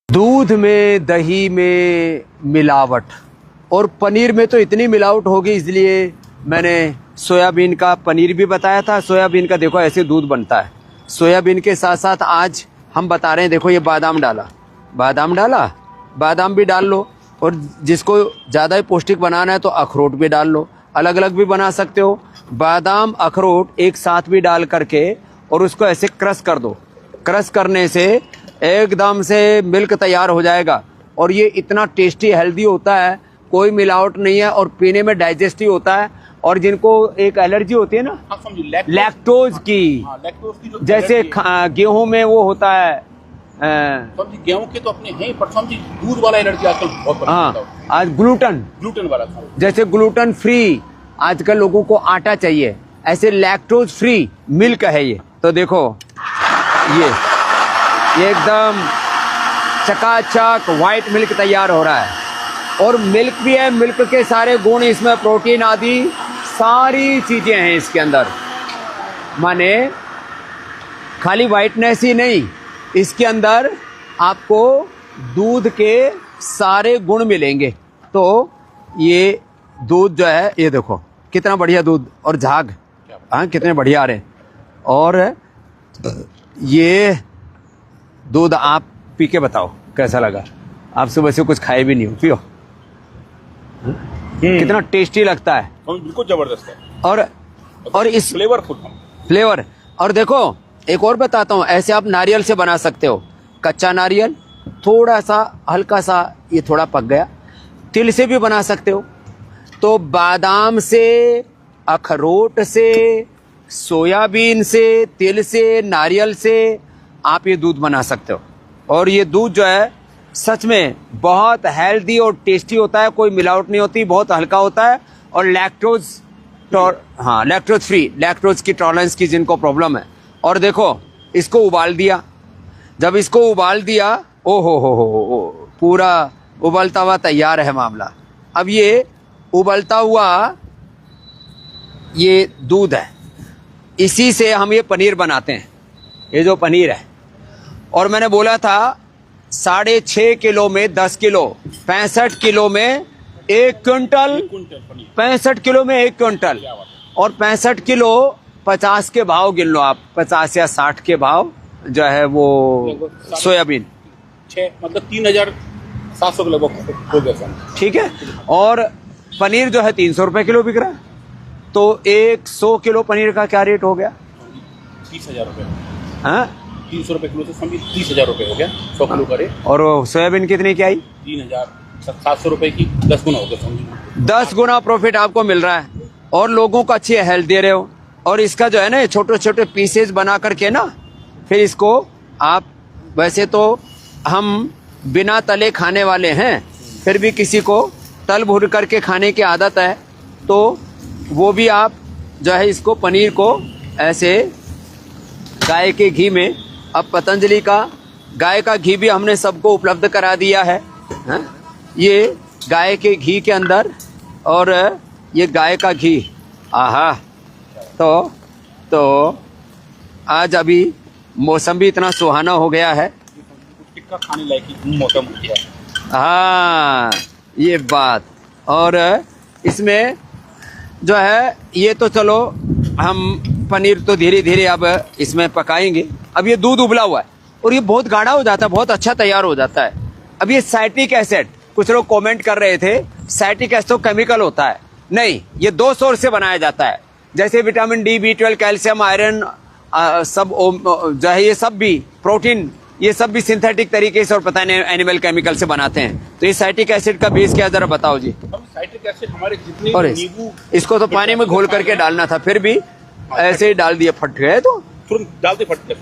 दूध में, दही में मिलावट और पनीर में तो इतनी मिलावट होगी, इसलिए मैंने सोयाबीन का पनीर भी बताया था। सोयाबीन का देखो ऐसे दूध बनता है। सोयाबीन के साथ साथ आज हम बता रहे हैं, देखो ये बादाम डाला, बादाम भी डाल लो, और जिसको ज़्यादा ही पौष्टिक बनाना है तो अखरोट भी डाल लो, अलग अलग भी बना सकते हो। बादाम अखरोट एक साथ भी डाल करके और उसको ऐसे क्रश कर दो। क्रश करने से एकदम से मिल्क तैयार हो जाएगा, और ये इतना टेस्टी हेल्दी होता है, कोई मिलावट नहीं है, और पीने में डाइजेस्टिव होता है। और जिनको एक एलर्जी होती है ना लैक्टोज की, जैसे गेहूं में वो होता है, गेहूं के तो अपने हैं, पर समझी दूध वाला एलर्जी आजकल बहुत। हाँ, आज ग्लूटेन वाला था। जैसे ग्लूटेन फ्री आजकल लोगों को आटा चाहिए, ऐसे लैक्टोज फ्री मिल्क है ये। तो देखो ये एकदम चकाचक व्हाइट मिल्क तैयार हो रहा है, और मिल्क भी है, मिल्क के सारे गुण इसमें, प्रोटीन आदि सारी चीजें हैं इसके अंदर। माने खाली व्हाइटनेस ही नहीं, इसके अंदर आपको दूध के सारे गुण मिलेंगे। तो ये दूध जो है, ये देखो कितना बढ़िया दूध, और झाग हाँ कितने बढ़िया आ रहे हैं। और ये दूध आप पी के बताओ कैसा लगा। आप सुबह से कुछ खाए भी नहीं हो, पियो। कितना टेस्टी लगता है, बिल्कुल जबरदस्त है। और इस फ्लेवर। और देखो एक और बताता हूँ, ऐसे आप नारियल से बना सकते हो। कच्चा नारियल थोड़ा सा हल्का सा ये थोड़ा पक गया, तिल से भी बना सकते हो। तो बादाम से, अखरोट से, सोयाबीन से, तिल से, नारियल से आप ये दूध बना सकते हो। और ये दूध जो है सच में बहुत हेल्दी और टेस्टी होता है, कोई मिलावट नहीं होती, बहुत हल्का होता है, और लैक्टोज फ्री, लैक्टोज की टॉलरेंस की जिनको प्रॉब्लम है। और देखो इसको उबाल दिया, जब इसको उबाल दिया, ओ हो पूरा उबलता हुआ तैयार है मामला। अब ये उबलता हुआ ये दूध है, इसी से हम ये पनीर बनाते हैं। ये जो पनीर है, और मैंने बोला था 6.5 किलो में 10 किलो, 65 किलो में 1 क्विंटल, 65 किलो में 1 क्विंटल। और 65 किलो 50 के भाव गिन लो आप, 50 या 60 के भाव जो है वो सोयाबीन, मतलब 3,700 के लगभग हो गया। ठीक है। और पनीर जो है 300 रुपए किलो बिक रहा है, तो 100 किलो पनीर का क्या रेट हो गया? 30,000 रुपए। हाँ, 300 रुपए किलो से समझिए 30,000 रुपए हो गया 100 किलो का रेट। और सोयाबीन कितने की आई? 3,700 रुपए की, 10 गुना हो गया समझिए। 10 गुना प्रॉफिट आपको मिल रहा है, और लोगों को अच्छी हेल्थ दे रहे हो। और इसका जो है ना छोटे छोटे पीसेस बना करके ना, फिर इसको आप, वैसे तो हम बिना तले खाने वाले हैं, फिर भी किसी को तल भून करके खाने की आदत है, तो वो भी आप जो है इसको पनीर को ऐसे गाय के घी में, अब पतंजलि का गाय का घी भी हमने सबको उपलब्ध करा दिया है, ये गाय के घी के अंदर, और ये गाय का घी, आहा। तो आज अभी मौसम भी इतना सुहाना हो गया है, टिक्का खाने लायक मौसम हो गया। हाँ ये बात। और इसमें जो है ये तो चलो हम पनीर तो धीरे धीरे अब इसमें पकाएंगे। अब ये दूध उबला हुआ है और ये बहुत गाढ़ा हो जाता है, बहुत अच्छा तैयार हो जाता है। अब ये साइट्रिक एसिड, कुछ लोग कमेंट कर रहे थे साइट्रिक एसिड तो केमिकल होता है, नहीं, ये 2 सोर्स से बनाया जाता है। जैसे vitamin D, B12, calcium, iron, सब जो है ये सब भी प्रोटीन, ये सब भी सिंथेटिक तरीके से और पता नहीं एनिमल केमिकल से बनाते हैं। तो ये साइट्रिक एसिड का बेस क्या, जरा बताओ जी। साइट्रिक एसिड हमारे जितने और इसको तो पानी में घोल करके डालना था, फिर भी ऐसे ही डाल दिए, फट गए तो तुरंत डालते फट गए।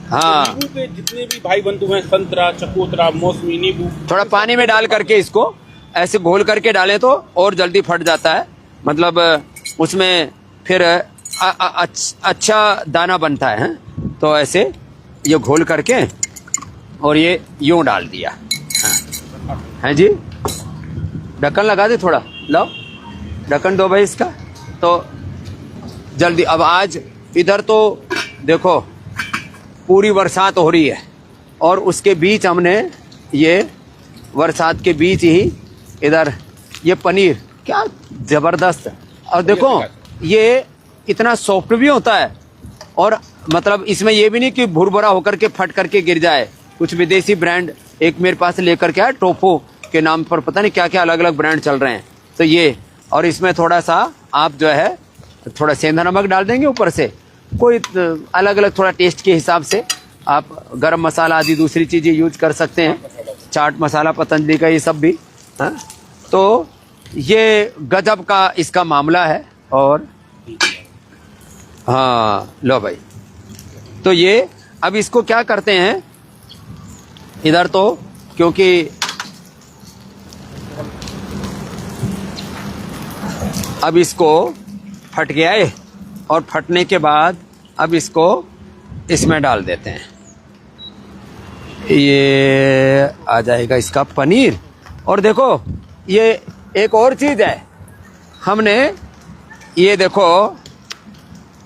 हाँ, नींबू के जितने भी भाई बंधु हैं, संतरा, चकोतरा, मौसमी, नींबू, थोड़ा पानी में डाल करके इसको ऐसे घोल करके डालें तो और जल्दी फट जाता है, मतलब उसमें फिर अच्छा दाना बनता है। तो ऐसे ये घोल करके और ये यूं डाल दिया, है जी। ढक्कन लगा दे थोड़ा, लो ढक्कन दो भाई इसका, तो जल्दी। अब आज इधर तो देखो पूरी बरसात हो रही है, और उसके बीच हमने ये बरसात के बीच ही इधर ये पनीर क्या ज़बरदस्त। और देखो ये इतना सॉफ्ट भी होता है और मतलब इसमें ये भी नहीं कि भुरभुरा होकर के फट करके गिर जाए। कुछ विदेशी ब्रांड एक मेरे पास लेकर के आया, टोफो के नाम पर, पता नहीं क्या क्या अलग अलग ब्रांड चल रहे हैं। तो ये, और इसमें थोड़ा सा आप जो है थोड़ा सेंधा नमक डाल देंगे ऊपर से, कोई अलग अलग थोड़ा टेस्ट के हिसाब से आप गरम मसाला आदि दूसरी चीज़ें यूज कर सकते हैं, चाट मसाला पतंजलि का ये सब भी। हाँ, तो ये गजब का इसका मामला है। और हाँ लो भाई, तो ये अब इसको क्या करते हैं इधर, तो क्योंकि अब इसको फट गया है और फटने के बाद अब इसको इसमें डाल देते हैं। ये आ जाएगा इसका पनीर। और देखो ये एक और चीज़ है, हमने ये देखो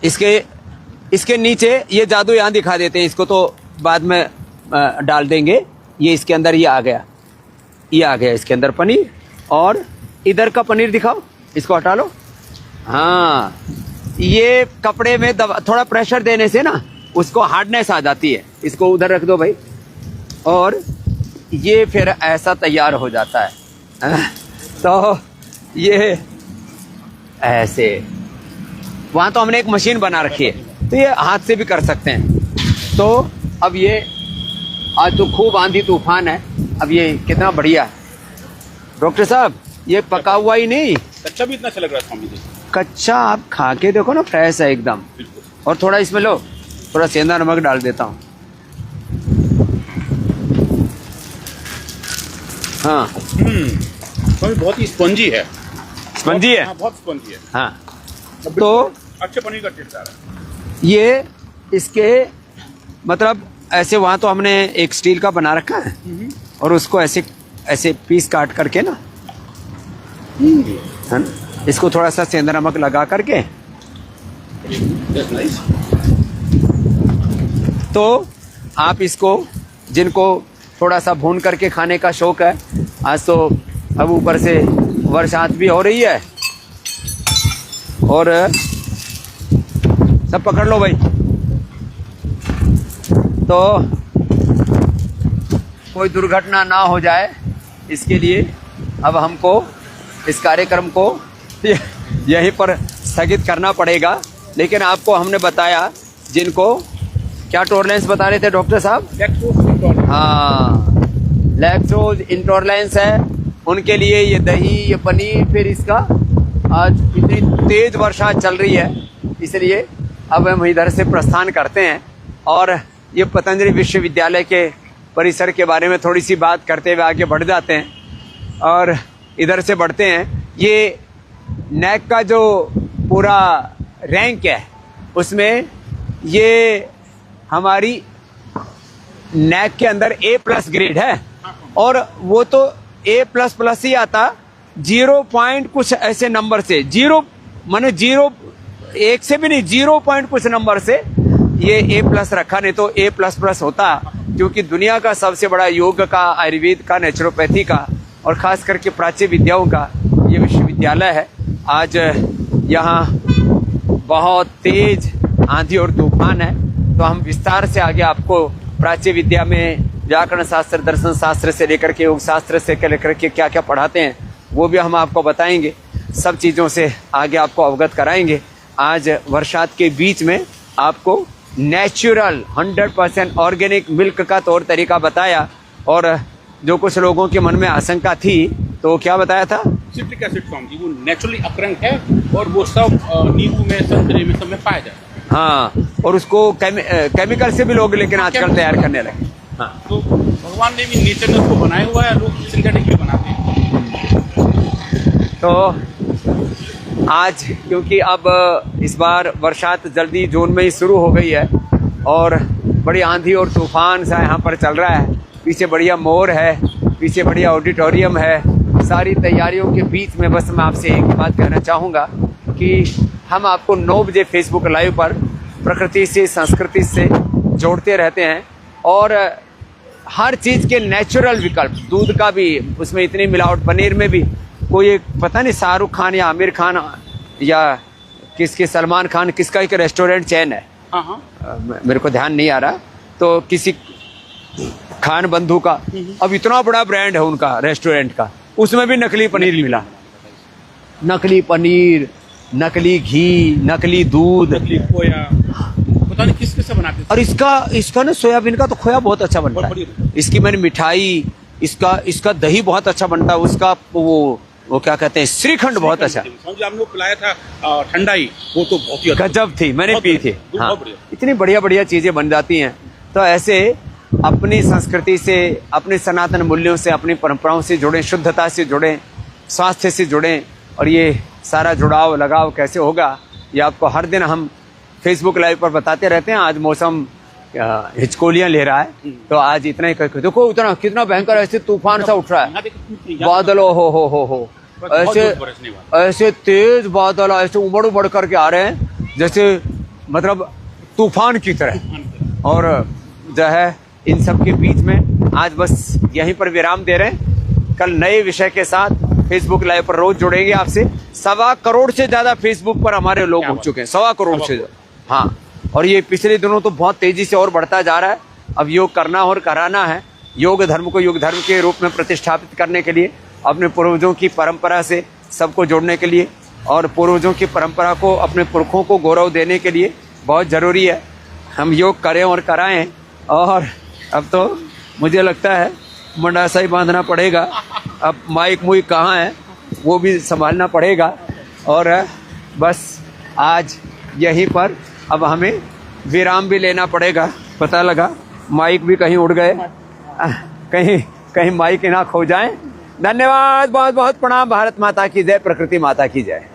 इसके नीचे ये जादू यहाँ दिखा देते हैं, इसको तो बाद में डाल देंगे। ये इसके अंदर ये आ गया इसके अंदर पनीर। और इधर का पनीर दिखाओ, इसको हटा लो। हाँ, ये कपड़े में थोड़ा प्रेशर देने से ना उसको हार्डनेस आ जाती है। इसको उधर रख दो भाई। और ये फिर ऐसा तैयार हो जाता है। तो ये ऐसे, वहाँ तो हमने एक मशीन बना रखी है, तो ये हाथ से भी कर सकते हैं। तो अब ये आज तो खूब आंधी तूफान है, अब ये कितना बढ़िया है डॉक्टर साहब। ये पका हुआ ही नहीं, कच्चा भी इतना अच्छा लग रहा है स्वामी जी। कच्चा आप खा के देखो ना, फ्रेश है एकदम। और थोड़ा इसमें लो, थोड़ा सेंधा नमक डाल देता हूँ। हाँ, स्वामी बहुत ही स्पंजी है। स्पंजी है, हाँ, बहुत स्पंजी है। हाँ। तो अच्छे पनीर का टेस्ट आ रहा है। ये इसके मतलब ऐसे, वहाँ तो हमने एक स्टील का बना रखा है और उसको ऐसे ऐसे पीस काट करके ना, है ना, इसको थोड़ा सा सेंधा नमक लगा करके, तो आप इसको, जिनको थोड़ा सा भून करके खाने का शौक है, आज तो अब ऊपर से बरसात भी हो रही है, और सब पकड़ लो भाई। तो कोई दुर्घटना ना हो जाए, इसके लिए अब हमको इस कार्यक्रम को यहीं पर स्थगित करना पड़ेगा। लेकिन आपको हमने बताया, जिनको क्या टॉलरेंस बता रहे थे डॉक्टर साहब? हाँ, लैक्टोज इंटॉलरेंस है, उनके लिए ये दही, ये पनीर, फिर इसका आज इतनी तेज वर्षा चल रही है, इसलिए अब हम इधर से प्रस्थान करते हैं और ये पतंजलि विश्वविद्यालय के परिसर के बारे में थोड़ी सी बात करते हुए आगे बढ़ जाते हैं। और इधर से बढ़ते हैं, ये नैक का जो पूरा रैंक है उसमें ये हमारी नैक के अंदर A+ ग्रेड है, और वो तो A++ ही आता, 0 कुछ ऐसे नंबर से, 0 माने 0 1 से भी नहीं, 0 कुछ नंबर से ये A+ रखा, नहीं तो A++ होता। क्योंकि दुनिया का सबसे बड़ा योग का, आयुर्वेद का, नेचुरोपैथी का और खास करके प्राच्य विद्याओं का ये विश्वविद्यालय है। आज यहाँ बहुत तेज आंधी और तूफान है, तो हम विस्तार से आगे आपको प्राच्य विद्या में व्याकरण शास्त्र, दर्शन शास्त्र से लेकर के योग शास्त्र से लेकर के क्या क्या पढ़ाते हैं वो भी हम आपको बताएंगे, सब चीज़ों से आगे आपको अवगत कराएंगे। आज बरसात के बीच में आपको नेचुरल 100% ऑर्गेनिक मिल्क का तौर तरीका बताया, और जो कुछ लोगों के मन में आशंका थी तो क्या बताया था? सिट्रिक एसिड स्वामी जी, वो नेचुरली अकरंट है और वो सब नींबू में, संतरे में, सब में पाया जाता है। हाँ, और उसको केमिकल से भी लोग लेकिन आजकल तैयार करने लगे। हाँ, तो भगवान ने भी नेचर ने उसको बनाया हुआ है, लोग सिंथेटिक भी बनाते हैं। तो आज क्योंकि अब इस बार बरसात जल्दी जून में ही शुरू हो गई है और बड़ी आंधी और तूफान सा यहाँ पर चल रहा है, पीछे बढ़िया मोर है, पीछे बढ़िया ऑडिटोरियम है, सारी तैयारियों के बीच में बस मैं आपसे एक बात कहना चाहूँगा कि हम आपको 9 बजे फेसबुक लाइव पर प्रकृति से, संस्कृति से जोड़ते रहते हैं, और हर चीज के नेचुरल विकल्प, दूध का भी उसमें इतनी मिलावट, पनीर में भी कोई एक पता नहीं शाहरुख खान या आमिर खान या किसके सलमान खान किसका एक रेस्टोरेंट चेन है, हाँ हाँ मेरे को ध्यान नहीं आ रहा, तो किसी खान बंधु का अब इतना बड़ा ब्रांड है उनका रेस्टोरेंट का, उसमें भी नकली पनीर मिला, नकली पनीर, नकली घी, नकली दूध, नकली खोया, पता नहीं किस से बनाते थे। और इसका ना सोयाबीन का तो खोया बहुत अच्छा बनता है, इसकी मैंने मिठाई, इसका दही बहुत अच्छा बनता है, उसका वो क्या कहते हैं श्रीखंड बहुत अच्छा, जो आपने वो पिलाया था ठंडाई, वो तो बहुत ही गजब थी, मैंने बहुत पी थी। बढ़िया, हाँ, बहुत बढ़िया। इतनी बढ़िया बढ़िया चीजें बन जाती हैं। तो ऐसे अपनी संस्कृति से, अपने सनातन मूल्यों से, अपनी परंपराओं से जुड़े, शुद्धता से जुड़े, स्वास्थ्य से जुड़े, और ये सारा जुड़ाव लगाव कैसे होगा ये आपको हर दिन हम फेसबुक लाइव पर बताते रहते हैं। आज मौसम हिचकोलियां ले रहा है, तो आज इतना ही करके देखो, उतना कितना भयंकर ऐसे तूफान सा उठ रहा है, बादल हो ऐसे तेज बादल ऐसे उमड़ उमड़ करके आ रहे हैं जैसे मतलब तूफान की तरह। और जो है इन सब के बीच में आज बस यहीं पर विराम दे रहे हैं। कल नए विषय के साथ फेसबुक लाइव पर रोज जुड़ेंगे आपसे। 1.25 करोड़ से ज्यादा फेसबुक पर हमारे लोग हो चुके हैं, 1.25 करोड़ से। हाँ, और ये पिछले दिनों तो बहुत तेजी से और बढ़ता जा रहा है। अब योग करना और कराना है। योग धर्म को योग धर्म के रूप में प्रतिष्ठापित करने के लिए, अपने पूर्वजों की परंपरा से सबको जोड़ने के लिए, और पूर्वजों की परंपरा को, अपने पुरखों को गौरव देने के लिए बहुत जरूरी है हम योग करें और कराएं। और अब तो मुझे लगता है मंडासा ही बांधना पड़ेगा, अब माइक मुइक कहाँ है वो भी संभालना पड़ेगा। और बस आज यहीं पर अब हमें विराम भी लेना पड़ेगा। पता लगा माइक भी कहीं उड़ गए, कहीं माइक ना खो जाए। धन्यवाद, बहुत बहुत प्रणाम। भारत माता की जय, प्रकृति माता की जय।